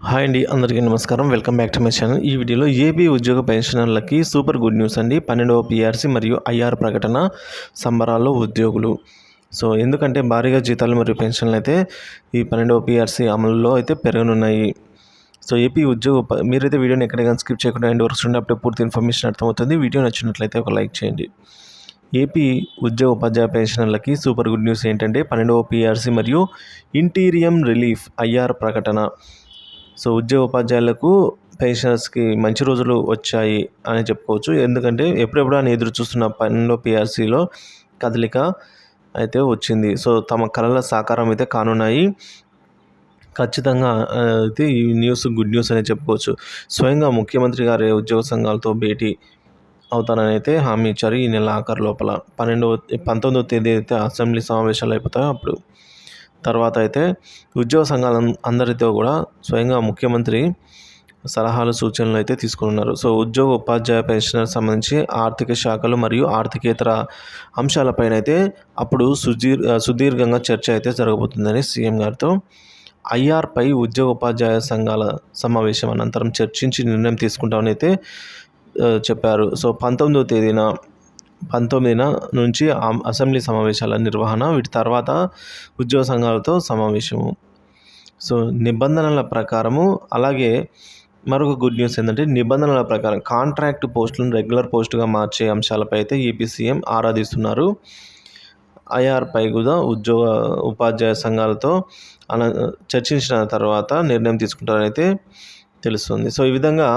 Hi అండి, అందరికీ నమస్కారం. Welcome back to my channel. ఈ వీడియోలో ఏపీ ఉద్యోగ పెన్షనర్లకి సూపర్ గుడ్ న్యూస్ అండి. 12వ పీఆర్సీ మరియు ఐఆర్ ప్రకటన సంబరాల్లో ఉద్యోగులు. సో ఎందుకంటే భారీగా జీతాలు మరియు పెన్షన్లు అయితే ఈ 12వ పీఆర్సీ అమలులో అయితే పెరగనున్నాయి. సో ఏపీ మీరైతే వీడియోని ఎక్కడికైనా స్కిప్ చేయకుండా ఎండ్ వరకు చూడండి. అప్పుడే పూర్తి ఇన్ఫర్మేషన్ అర్థమవుతుంది. వీడియో నచ్చినట్లయితే ఒక లైక్ చేయండి. ఏపీ ఉద్యోగ ఉపాధ్యాయ పెన్షనర్లకి సూపర్ గుడ్ న్యూస్ ఏంటంటే 12వ పీఆర్సీ మరియు ఇంటీరియం రిలీఫ్ ఐఆర్ ప్రకటన. సో ఉద్యోగ ఉపాధ్యాయులకు పెన్షనర్స్కి మంచి రోజులు వచ్చాయి అని చెప్పుకోవచ్చు. ఎందుకంటే ఎప్పుడెప్పుడు అని ఎదురు చూస్తున్న 12వ పీఆర్సీలో కదలిక అయితే వచ్చింది. సో తమ కళల సాకారం అయితే కానున్నాయి. ఖచ్చితంగా అయితే ఈ న్యూస్ గుడ్ న్యూస్ అనే చెప్పుకోవచ్చు. స్వయంగా ముఖ్యమంత్రి గారి ఉద్యోగ సంఘాలతో భేటీ అవుతానని అయితే హామీ ఇచ్చారు. ఈ నెల ఆఖరు లోపల 19వ తేదీ అయితే అసెంబ్లీ సమావేశాలు అయిపోతాయి. అప్పుడు తర్వాత అయితే ఉద్యోగ సంఘాల అందరితో కూడా స్వయంగా ముఖ్యమంత్రి సలహాలు సూచనలు అయితే తీసుకున్నారు. సో ఉద్యోగ ఉపాధ్యాయ పెన్షనర్ సంబంధించి ఆర్థిక శాఖలు మరియు ఆర్థికేతర అంశాలపైన అయితే అప్పుడు సుదీర్ఘంగా చర్చ అయితే జరగబోతుందని సీఎం గారితో ఐఆర్పై ఉద్యోగ ఉపాధ్యాయ సంఘాల సమావేశం అనంతరం చర్చించి నిర్ణయం తీసుకుంటామని అయితే చెప్పారు. సో 19న నుంచి అసెంబ్లీ సమావేశాల నిర్వహణ, వీటి తర్వాత ఉద్యోగ సంఘాలతో సమావేశము. సో నిబంధనల ప్రకారము, అలాగే మరొక గుడ్ న్యూస్ ఏంటంటే నిబంధనల ప్రకారం కాంట్రాక్ట్ పోస్టులను రెగ్యులర్ పోస్టుగా మార్చే అంశాలపై అయితే ఏపీ సీఎం ఆరాధిస్తున్నారు. ఐఆర్పై కూడా ఉద్యోగ ఉపాధ్యాయ సంఘాలతో చర్చించిన తర్వాత నిర్ణయం తీసుకుంటారని అయితే తెలుస్తుంది. సో ఈ విధంగా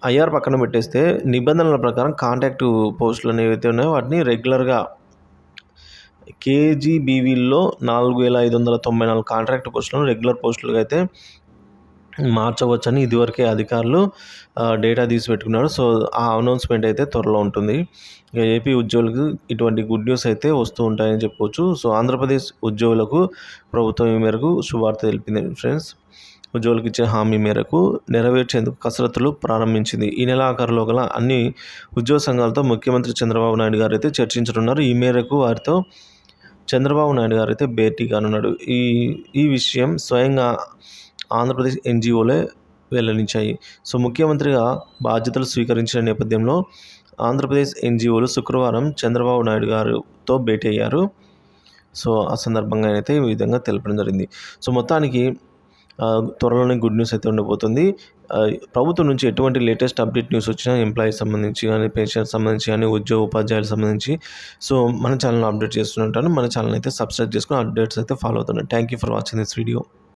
ఐఆర్ పక్కన పెట్టేస్తే నిబంధనల ప్రకారం కాంట్రాక్టు పోస్టులు ఏవైతే ఉన్నాయో వాటిని రెగ్యులర్గా కేజీబీవీల్లో 4594 కాంట్రాక్ట్ పోస్టులను రెగ్యులర్ పోస్టులుగా అయితే మార్చవచ్చని ఇదివరకే అధికారులు డేటా తీసి పెట్టుకున్నారు. సో ఆ అనౌన్స్మెంట్ అయితే త్వరలో ఉంటుంది. ఏపీ ఉద్యోగులకు ఇటువంటి గుడ్ న్యూస్ అయితే వస్తూ ఉంటాయని చెప్పుకోవచ్చు. సో ఆంధ్రప్రదేశ్ ఉద్యోగులకు ప్రభుత్వం ఈ మేరకు శుభార్త తెలిపింది ఫ్రెండ్స్. ఉద్యోగులకు ఇచ్చే హామీ మేరకు నెరవేర్చేందుకు కసరత్తులు ప్రారంభించింది. ఈ నెల ఆఖరులో గల అన్ని ఉద్యోగ సంఘాలతో ముఖ్యమంత్రి చంద్రబాబు నాయుడు గారు అయితే చర్చించనున్నారు. ఈ మేరకు వారితో చంద్రబాబు నాయుడు గారు అయితే భేటీ కానున్నాడు. ఈ విషయం స్వయంగా ఆంధ్రప్రదేశ్ ఎన్జిఓలే వెల్లడించాయి. సో ముఖ్యమంత్రిగా బాధ్యతలు స్వీకరించిన నేపథ్యంలో ఆంధ్రప్రదేశ్ ఎన్జిఓలు శుక్రవారం చంద్రబాబు నాయుడు గారితో భేటీ అయ్యారు. సో ఆ సందర్భంగా అయితే ఈ విధంగా తెలపడం జరిగింది. సో మొత్తానికి త్వరలోనే గుడ్ న్యూస్ అయితే ఉండబోతుంది. ప్రభుత్వం నుంచి ఎటువంటి లేటెస్ట్ అప్డేట్ న్యూస్ వచ్చినా ఎంప్లాయీస్ సంబంధించి కానీ, పెన్షన్ సంబంధించి కానీ, ఉద్యోగ ఉపాధ్యాయులకు సంబంధించి సో మన ఛానల్లో అప్డేట్ చేస్తూ ఉంటాను. మన ఛానల్ అయితే సబ్స్క్రైబ్ చేసుకుని అప్డేట్స్ అయితే ఫాలో అవుతున్నాను. Thank you for watching this video.